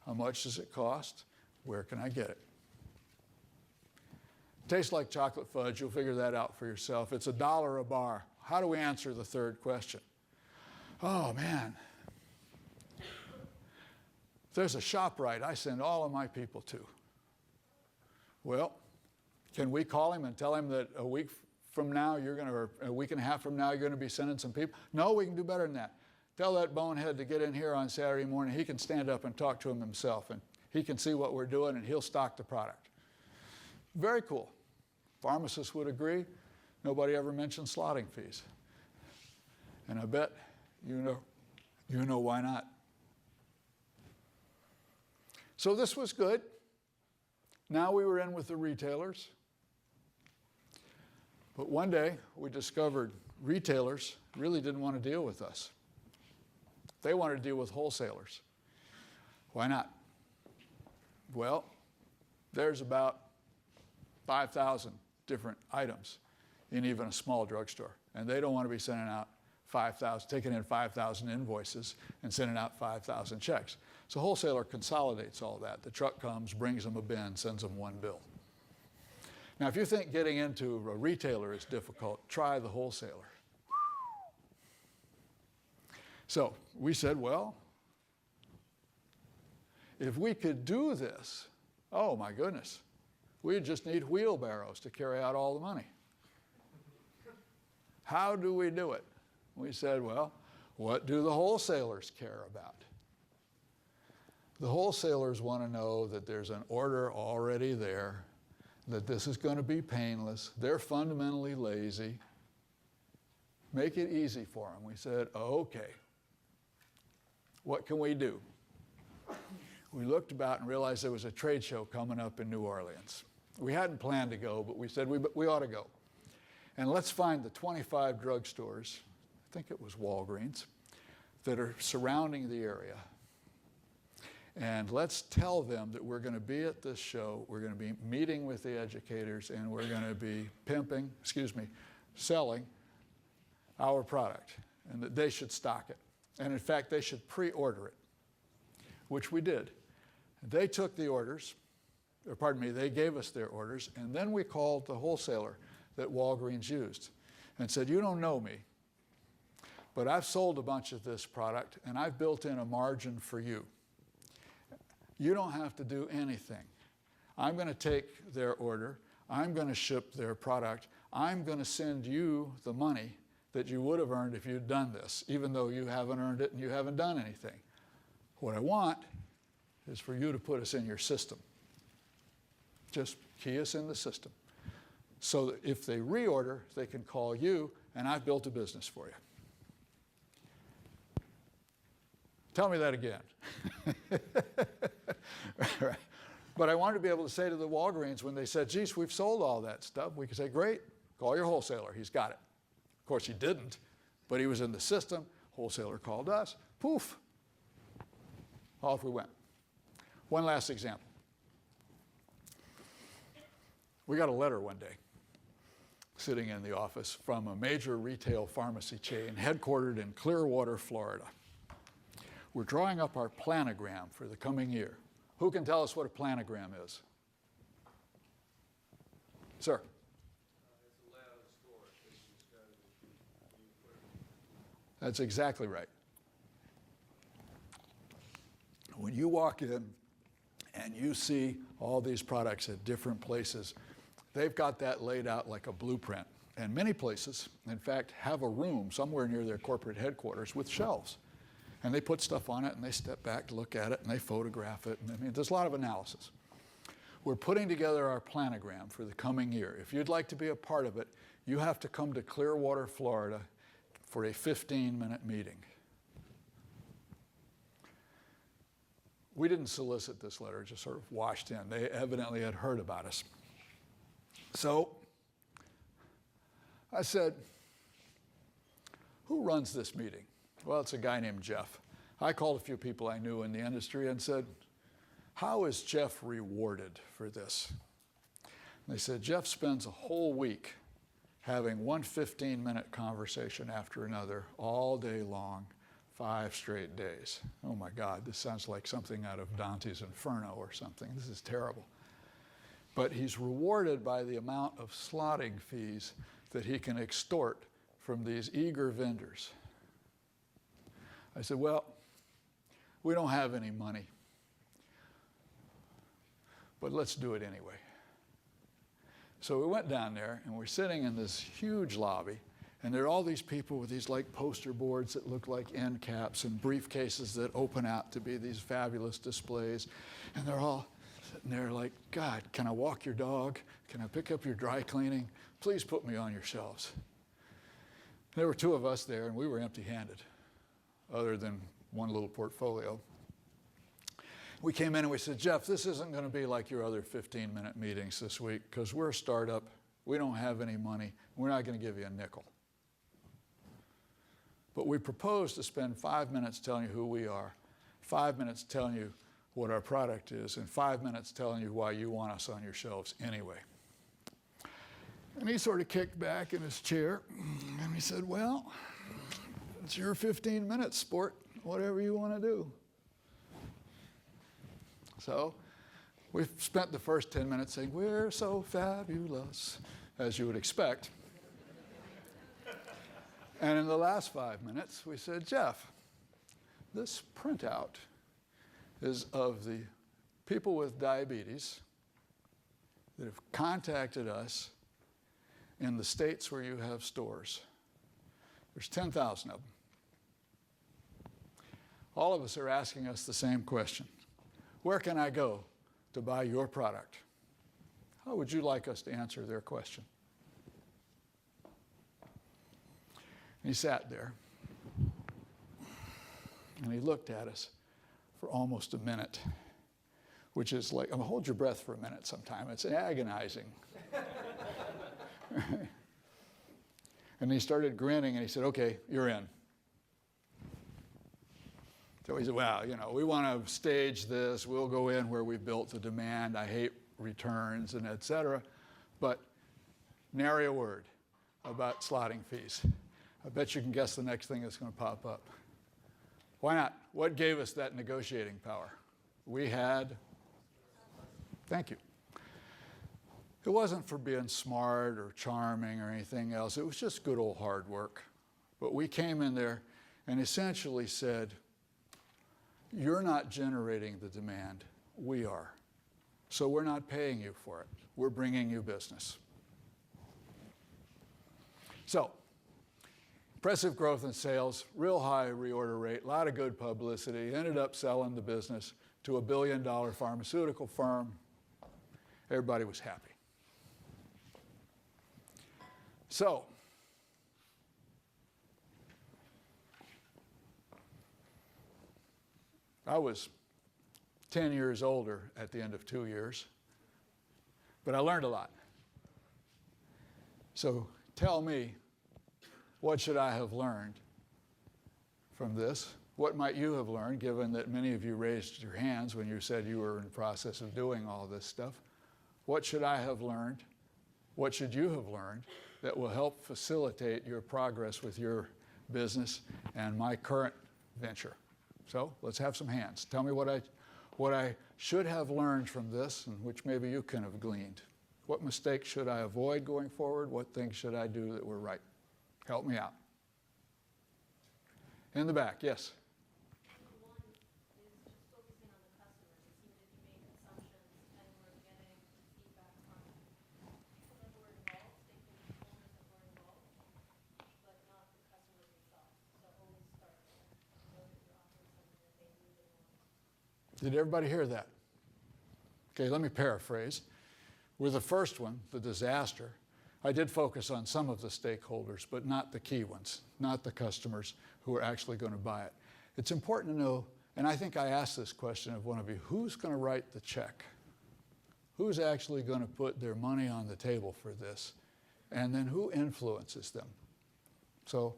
How much does it cost? Where can I get it? Tastes like chocolate fudge. You'll figure that out for yourself. It's $1 a bar. how do we answer the third question? Oh, man. There's a ShopRite I send all of my people to. Well, can we call him and tell him that a week from now, or a week and a half from now, you're going to be sending some people? No, we can do better than that. Tell that bonehead to get in here on Saturday morning. He can stand up and talk to him himself, and he can see what we're doing, and he'll stock the product. Very cool. Pharmacists would agree. Nobody ever mentioned slotting fees. And I bet you know why not. So this was good. Now we were in with the retailers. But one day we discovered retailers really didn't want to deal with us. They wanted to deal with wholesalers. Why not? Well, there's about 5,000 different items in even a small drugstore. And they don't want to be sending out 5,000, taking in 5,000 invoices and sending out 5,000 checks. So wholesaler consolidates all that. The truck comes, brings them a bin, sends them one bill. Now, if you think getting into a retailer is difficult, try the wholesaler. So we said, well, if we could do this, oh my goodness, we just need wheelbarrows to carry out all the money. How do we do it? We said, well, what do the wholesalers care about? The wholesalers want to know that there's an order already there, that this is going to be painless. They're fundamentally lazy. Make it easy for them. We said, okay, what can we do? We looked about and realized there was a trade show coming up in New Orleans. We hadn't planned to go, but we said we ought to go. And let's find the 25 drugstores, I think it was Walgreens, that are surrounding the area. And let's tell them that we're going to be at this show, we're going to be meeting with the educators, and we're going to be selling our product, and that they should stock it. And in fact, they should pre-order it, which we did. They took the orders, they gave us their orders, and then we called the wholesaler that Walgreens used and said, you don't know me, but I've sold a bunch of this product, and I've built in a margin for you. You don't have to do anything. I'm going to take their order. I'm going to ship their product. I'm going to send you the money that you would have earned if you'd done this, even though you haven't earned it and you haven't done anything. What I want is for you to put us in your system. Just key us in the system. So that if they reorder, they can call you, and I've built a business for you. Tell me that again. Right. But I wanted to be able to say to the Walgreens when they said, geez, we've sold all that stuff, we could say, great, call your wholesaler, he's got it. Of course, he didn't, but he was in the system. Wholesaler called us, poof, off we went. One last example. We got a letter one day sitting in the office from a major retail pharmacy chain headquartered in Clearwater, Florida. We're drawing up our planogram for the coming year. Who can tell us what a planogram is? Sir? It's a layout of the store. It's described as being put. That's exactly right. When you walk in and you see all these products at different places, they've got that laid out like a blueprint. And many places, in fact, have a room somewhere near their corporate headquarters with shelves. And they put stuff on it, and they step back to look at it, and they photograph it. And I mean, there's a lot of analysis. We're putting together our planogram for the coming year. If you'd like to be a part of it, you have to come to Clearwater, Florida for a 15-minute meeting. We didn't solicit this letter, it just sort of washed in. They evidently had heard about us. So I said, who runs this meeting? Well, it's a guy named Jeff. I called a few people I knew in the industry and said, how is Jeff rewarded for this? And they said, Jeff spends a whole week having one 15-minute conversation after another all day long, 5 straight days. Oh my God, this sounds like something out of Dante's Inferno or something. This is terrible. But he's rewarded by the amount of slotting fees that he can extort from these eager vendors. I said, well, we don't have any money, but let's do it anyway. So we went down there, and we're sitting in this huge lobby, and there are all these people with these like poster boards that look like end caps and briefcases that open out to be these fabulous displays. And they're all sitting there like, God, can I walk your dog? Can I pick up your dry cleaning? Please put me on your shelves. There were two of us there, and we were empty-handed, other than one little portfolio. We came in and we said, Jeff, this isn't going to be like your other 15-minute meetings this week because we're a startup. We don't have any money. We're not going to give you a nickel. But we propose to spend 5 minutes telling you who we are, 5 minutes telling you what our product is, and 5 minutes telling you why you want us on your shelves anyway. And he sort of kicked back in his chair, and he said, well, it's your 15 minutes, sport, whatever you want to do. So we've spent the first 10 minutes saying, we're so fabulous, as you would expect. And in the last 5 minutes, we said, Jeff, this printout is of the people with diabetes that have contacted us in the states where you have stores. There's 10,000 of them. All of us are asking us the same question. Where can I go to buy your product? How would you like us to answer their question? And he sat there, and he looked at us for almost a minute, which is like, hold your breath for a minute sometime. It's agonizing. And he started grinning, and he said, okay, you're in. So he said, well, we want to stage this. We'll go in where we've built the demand. I hate returns and et cetera. But nary a word about slotting fees. I bet you can guess the next thing that's going to pop up. Why not? What gave us that negotiating power? We had, thank you. It wasn't for being smart or charming or anything else. It was just good old hard work. But we came in there and essentially said, you're not generating the demand, we are. So we're not paying you for it. We're bringing you business. So, impressive growth in sales, real high reorder rate, a lot of good publicity, ended up selling the business to $1 billion pharmaceutical firm. Everybody was happy. So, I was 10 years older at the end of 2 years, but I learned a lot. So tell me, what should I have learned from this? What might you have learned, given that many of you raised your hands when you said you were in the process of doing all this stuff? What should I have learned? What should you have learned that will help facilitate your progress with your business and my current venture? So let's have some hands. Tell me what I should have learned from this, and which maybe you can have gleaned. What mistakes should I avoid going forward? What things should I do that were right? Help me out. In the back, yes. One is just focusing on the customers. It seemed that you made assumptions and were getting feedback from people that were involved, stakeholders that were involved, but not the customers themselves. So always start there. Know that you're offering something that they need and want. Did everybody hear that? Okay, let me paraphrase. With the first one, the disaster, I did focus on some of the stakeholders, but not the key ones, not the customers who are actually going to buy it. It's important to know, and I think I asked this question of one of you, who's going to write the check? Who's actually going to put their money on the table for this? And then who influences them? So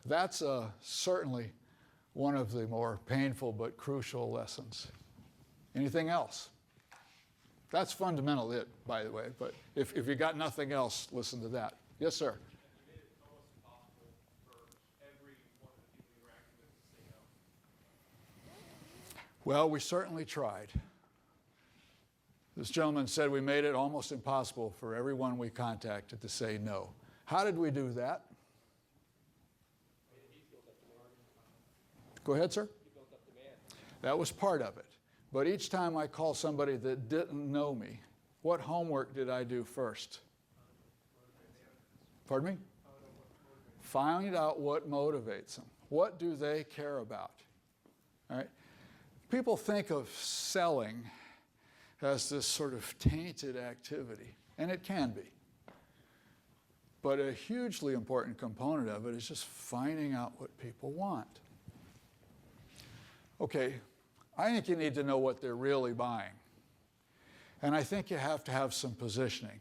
that's certainly one of the more painful but crucial lessons. Anything else? That's fundamental it, by the way, but if you got nothing else, listen to that. Yes, sir? You made it almost impossible for every one of the people you interacted with to say no. Well, we certainly tried. This gentleman said we made it almost impossible for everyone we contacted to say no. How did we do that? Go ahead, sir. You built up demand. That was part of it. But each time I call somebody that didn't know me, what homework did I do first? Pardon me? Find out what motivates them. What do they care about? All right? People think of selling as this sort of tainted activity, and it can be. But a hugely important component of it is just finding out what people want. Okay, I think you need to know what they're really buying. And I think you have to have some positioning.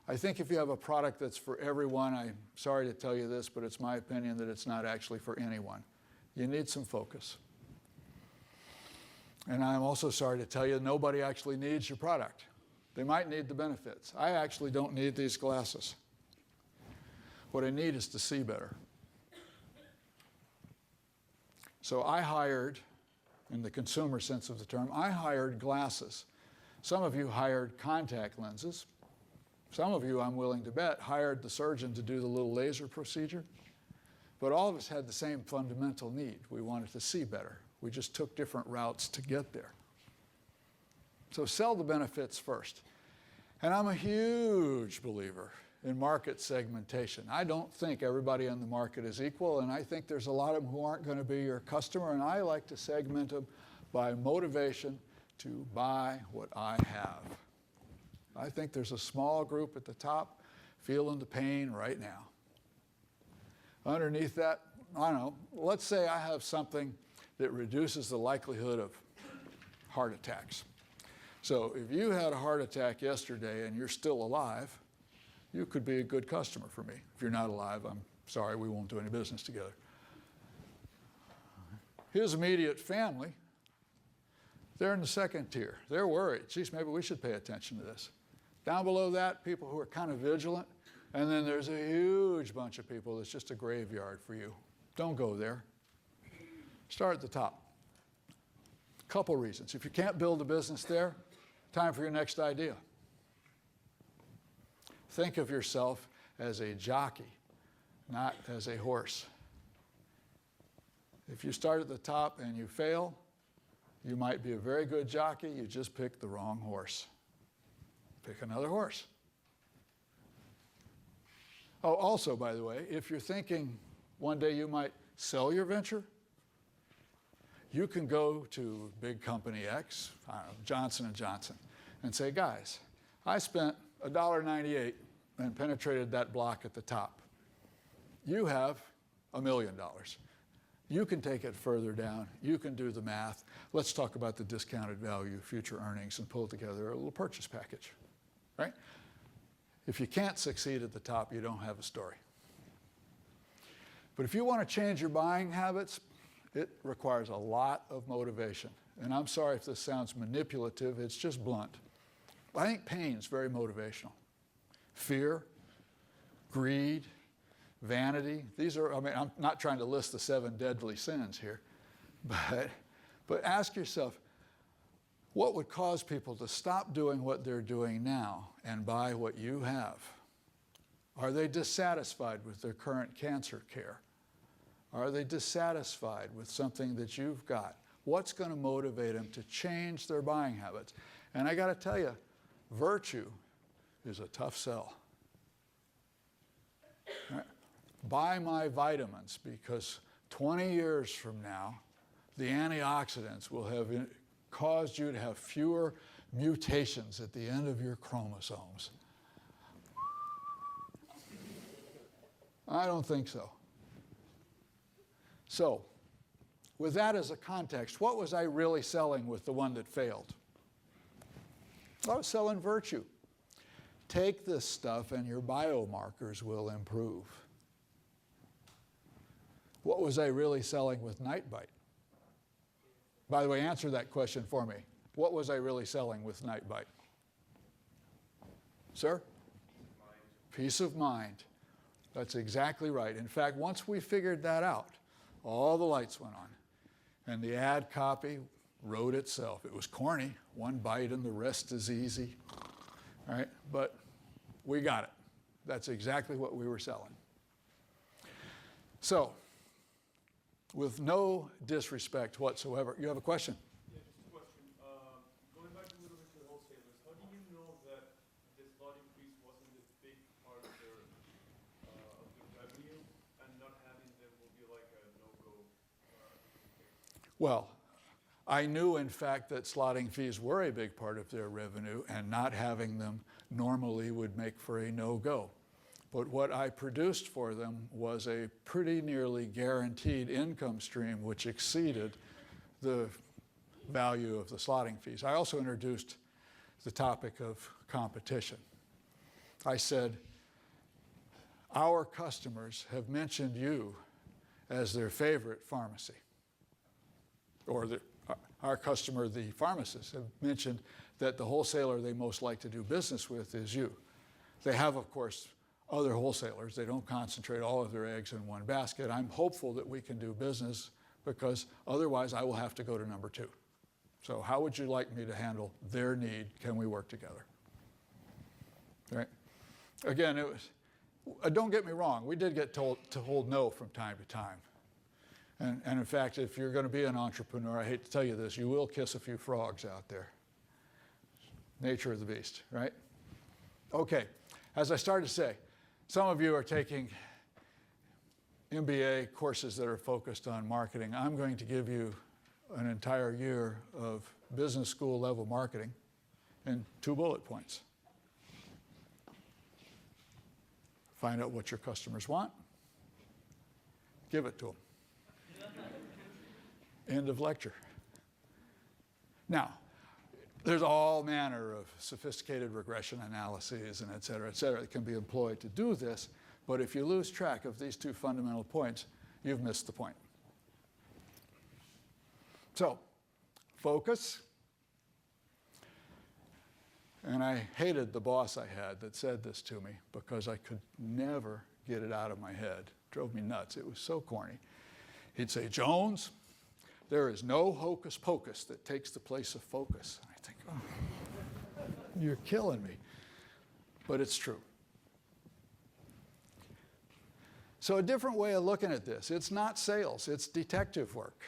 I think if you have a product that's for everyone, I'm sorry to tell you this, but it's my opinion that it's not actually for anyone. You need some focus. And I'm also sorry to tell you, nobody actually needs your product. They might need the benefits. I actually don't need these glasses. What I need is to see better. So I hired, in the consumer sense of the term, I hired glasses. Some of you hired contact lenses. Some of you, I'm willing to bet, hired the surgeon to do the little laser procedure. But all of us had the same fundamental need. We wanted to see better. We just took different routes to get there. So sell the benefits first. And I'm a huge believer in market segmentation. I don't think everybody in the market is equal, and I think there's a lot of them who aren't going to be your customer, and I like to segment them by motivation to buy what I have. I think there's a small group at the top feeling the pain right now. Underneath that, I don't know, let's say I have something that reduces the likelihood of heart attacks. So if you had a heart attack yesterday and you're still alive, you could be a good customer for me. If you're not alive, I'm sorry, we won't do any business together. His immediate family, they're in the second tier. They're worried. Geez, maybe we should pay attention to this. Down below that, people who are kind of vigilant. And then there's a huge bunch of people that's just a graveyard for you. Don't go there. Start at the top. Couple reasons. If you can't build a business there, time for your next idea. Think of yourself as a jockey, not as a horse. If you start at the top and you fail, you might be a very good jockey, you just picked the wrong horse. Pick another horse. Oh, also, by the way, if you're thinking one day you might sell your venture, you can go to big company X, I don't know, Johnson & Johnson, and say, guys, I spent $1.98 and penetrated that block at the top. You have $1 million. You can take it further down. You can do the math. Let's talk about the discounted value, future earnings, and pull together a little purchase package, right? If you can't succeed at the top, you don't have a story. But if you want to change your buying habits, it requires a lot of motivation. And I'm sorry if this sounds manipulative, it's just blunt. I think pain is very motivational. Fear, greed, vanity, these are, I mean, I'm not trying to list the 7 deadly sins here, but ask yourself, what would cause people to stop doing what they're doing now and buy what you have? Are they dissatisfied with their current cancer care? Are they dissatisfied with something that you've got? What's going to motivate them to change their buying habits? And I got to tell you, virtue is a tough sell. Right? Buy my vitamins because 20 years from now, the antioxidants will have caused you to have fewer mutations at the end of your chromosomes. I don't think so. So, with that as a context, what was I really selling with the one that failed? I was selling virtue. Take this stuff and your biomarkers will improve. What was I really selling with Nightbite? By the way, answer that question for me. What was I really selling with Nightbite? Sir? Peace of mind. That's exactly right. In fact, once we figured that out, all the lights went on. And the ad copy wrote itself. It was corny. One bite and the rest is easy. All right? But we got it. That's exactly what we were selling. So, with no disrespect whatsoever. You have a question? Yeah, just a question. Going back a little bit to wholesalers, how do you know that this lot increase wasn't a big part of their revenue, and not having them will be like a no-go? Well, I knew, in fact, that slotting fees were a big part of their revenue, and not having them normally would make for a no-go. But what I produced for them was a pretty nearly guaranteed income stream which exceeded the value of the slotting fees. I also introduced the topic of competition. I said, our customers have mentioned you as their favorite pharmacy, or our customer, the pharmacists, have mentioned that the wholesaler they most like to do business with is you. They have, of course, other wholesalers. They don't concentrate all of their eggs in one basket. I'm hopeful that we can do business, because otherwise I will have to go to number 2. So how would you like me to handle their need? Can we work together? Right? Again, it was, don't get me wrong, we did get told to hold no from time to time. And in fact, if you're going to be an entrepreneur, I hate to tell you this, you will kiss a few frogs out there. Nature of the beast, right? Okay, as I started to say, some of you are taking MBA courses that are focused on marketing. I'm going to give you an entire year of business school level marketing in 2 bullet points. Find out what your customers want, give it to them. End of lecture. Now, there's all manner of sophisticated regression analyses and et cetera, that can be employed to do this, but if you lose track of these 2 fundamental points, you've missed the point. So, focus. And I hated the boss I had that said this to me, because I could never get it out of my head. It drove me nuts. It was so corny. He'd say, Jones, there is no hocus pocus that takes the place of focus. And I think, oh, you're killing me. But it's true. So a different way of looking at this, it's not sales, it's detective work.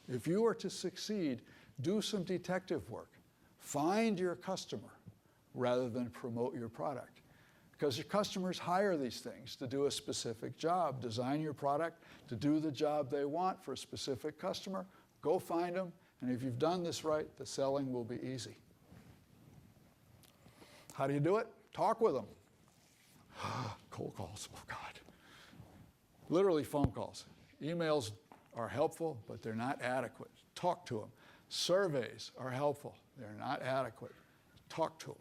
If you are to succeed, do some detective work. Find your customer rather than promote your product. Because your customers hire these things to do a specific job. Design your product to do the job they want for a specific customer. Go find them, and if you've done this right, the selling will be easy. How do you do it? Talk with them. Cold calls, oh God. Literally phone calls. Emails are helpful, but they're not adequate. Talk to them. Surveys are helpful. They're not adequate. Talk to them.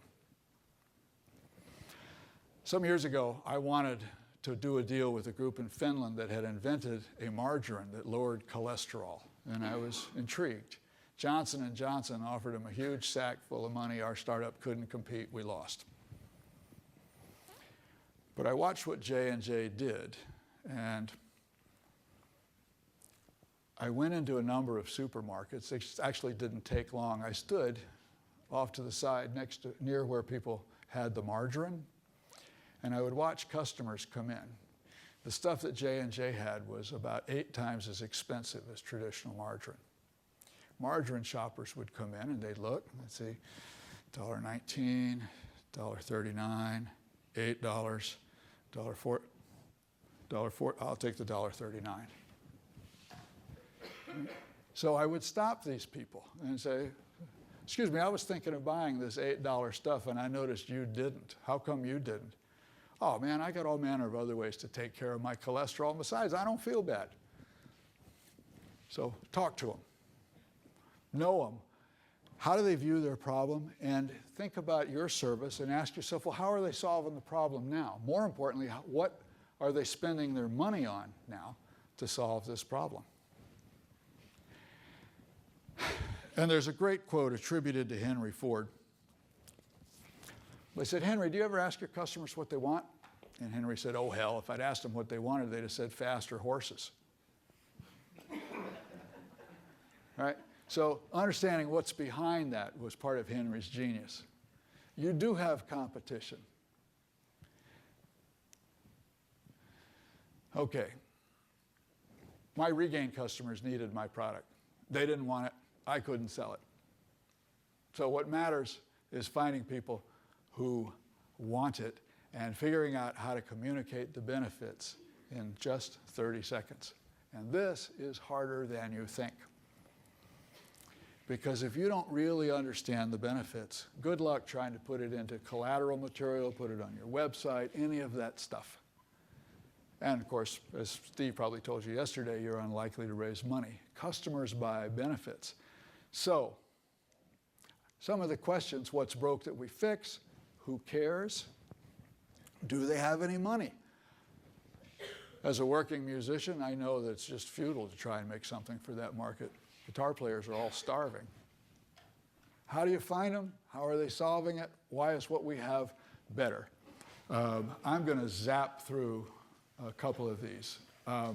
Some years ago, I wanted to do a deal with a group in Finland that had invented a margarine that lowered cholesterol, and I was intrigued. Johnson & Johnson offered them a huge sack full of money. Our startup couldn't compete. We lost. But I watched what J&J did, and I went into a number of supermarkets. It actually didn't take long. I stood off to the side near where people had the margarine, and I would watch customers come in. The stuff that J&J had was about 8 times as expensive as traditional margarine. Margarine shoppers would come in and they'd look, and they'd say, $1.19, $1.39, $8, $4, I'll take the $1.39. So I would stop these people and say, excuse me, I was thinking of buying this $8 stuff and I noticed you didn't. How come you didn't? Oh man, I got all manner of other ways to take care of my cholesterol. And besides, I don't feel bad. So talk to them. Know them. How do they view their problem? And think about your service and ask yourself, well, how are they solving the problem now? More importantly, what are they spending their money on now to solve this problem? And there's a great quote attributed to Henry Ford. They said, Henry, do you ever ask your customers what they want? And Henry said, oh, hell, if I'd asked them what they wanted, they'd have said faster horses. Right? So understanding what's behind that was part of Henry's genius. You do have competition. Okay. My Regain customers needed my product. They didn't want it. I couldn't sell it. So what matters is finding people who want it and figuring out how to communicate the benefits in just 30 seconds. And this is harder than you think. Because if you don't really understand the benefits, good luck trying to put it into collateral material, put it on your website, any of that stuff. And of course, as Steve probably told you yesterday, you're unlikely to raise money. Customers buy benefits. So, some of the questions: what's broke that we fix? Who cares? Do they have any money? As a working musician, I know that it's just futile to try and make something for that market. Guitar players are all starving. How do you find them? How are they solving it? Why is what we have better? I'm going to zap through a couple of these. I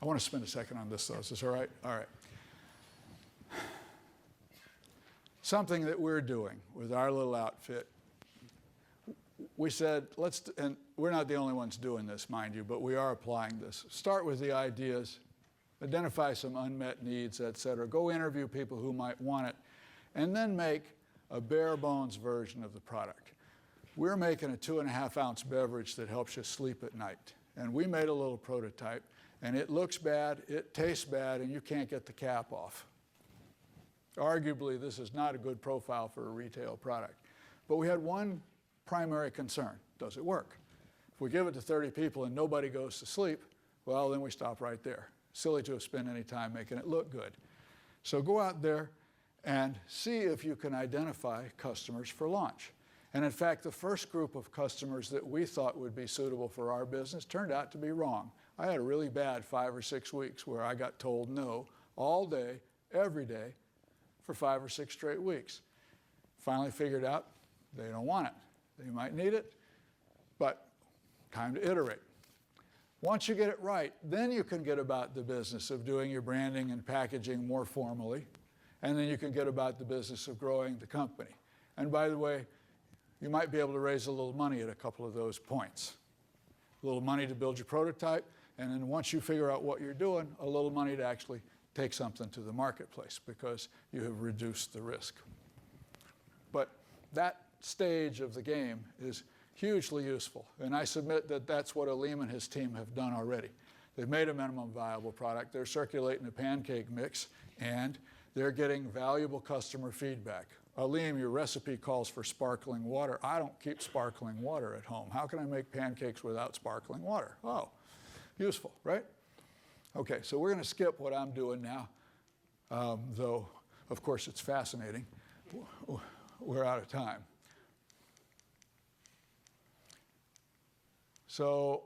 want to spend a second on this, though. Is this all right? All right. Something that we're doing with our little outfit. We said, and we're not the only ones doing this, mind you, but we are applying this. Start with the ideas, identify some unmet needs, et cetera. Go interview people who might want it, and then make a bare bones version of the product. We're making a 2.5-ounce beverage that helps you sleep at night. And we made a little prototype, and it looks bad, it tastes bad, and you can't get the cap off. Arguably, this is not a good profile for a retail product. But we had one primary concern: does it work? If we give it to 30 people and nobody goes to sleep, well, then we stop right there. Silly to have spent any time making it look good. So go out there and see if you can identify customers for launch. And in fact, the first group of customers that we thought would be suitable for our business turned out to be wrong. I had a really bad 5 or 6 weeks where I got told no all day, every day, for 5 or 6 straight weeks. Finally figured out they don't want it. They might need it, but time to iterate. Once you get it right, then you can get about the business of doing your branding and packaging more formally, and then you can get about the business of growing the company. And by the way, you might be able to raise a little money at a couple of those points. A little money to build your prototype, and then once you figure out what you're doing, a little money to actually take something to the marketplace because you have reduced the risk. But that stage of the game is hugely useful, and I submit that that's what Aleem and his team have done already. They've made a minimum viable product, they're circulating a pancake mix, and they're getting valuable customer feedback. Aleem, your recipe calls for sparkling water. I don't keep sparkling water at home. How can I make pancakes without sparkling water? Oh, useful, right? Okay, so we're going to skip what I'm doing now, though, of course, it's fascinating. We're out of time. So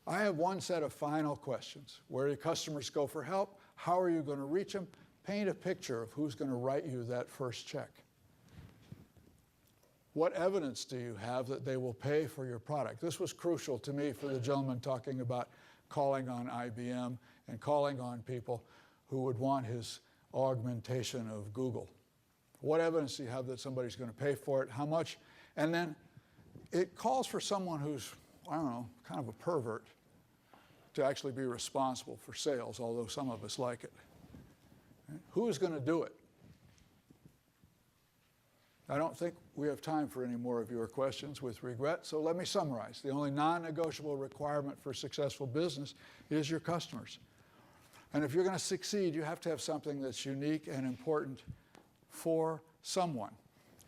I have one set of final questions. Where do customers go for help? How are you going to reach them? Paint a picture of who's going to write you that first check. What evidence do you have that they will pay for your product? This was crucial to me for the gentleman talking about calling on IBM and calling on people who would want his augmentation of Google. What evidence do you have that somebody's going to pay for it? How much? And then it calls for someone who's, I don't know, kind of a pervert to actually be responsible for sales, although some of us like it. Who's going to do it? I don't think we have time for any more of your questions, with regret, so let me summarize. The only non-negotiable requirement for successful business is your customers. And if you're going to succeed, you have to have something that's unique and important for someone.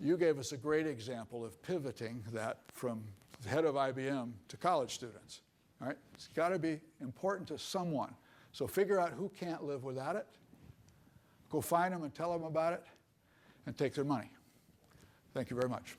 You gave us a great example of pivoting that from the head of IBM to college students. All right? It's got to be important to someone. So figure out who can't live without it. Go find them and tell them about it, and take their money. Thank you very much.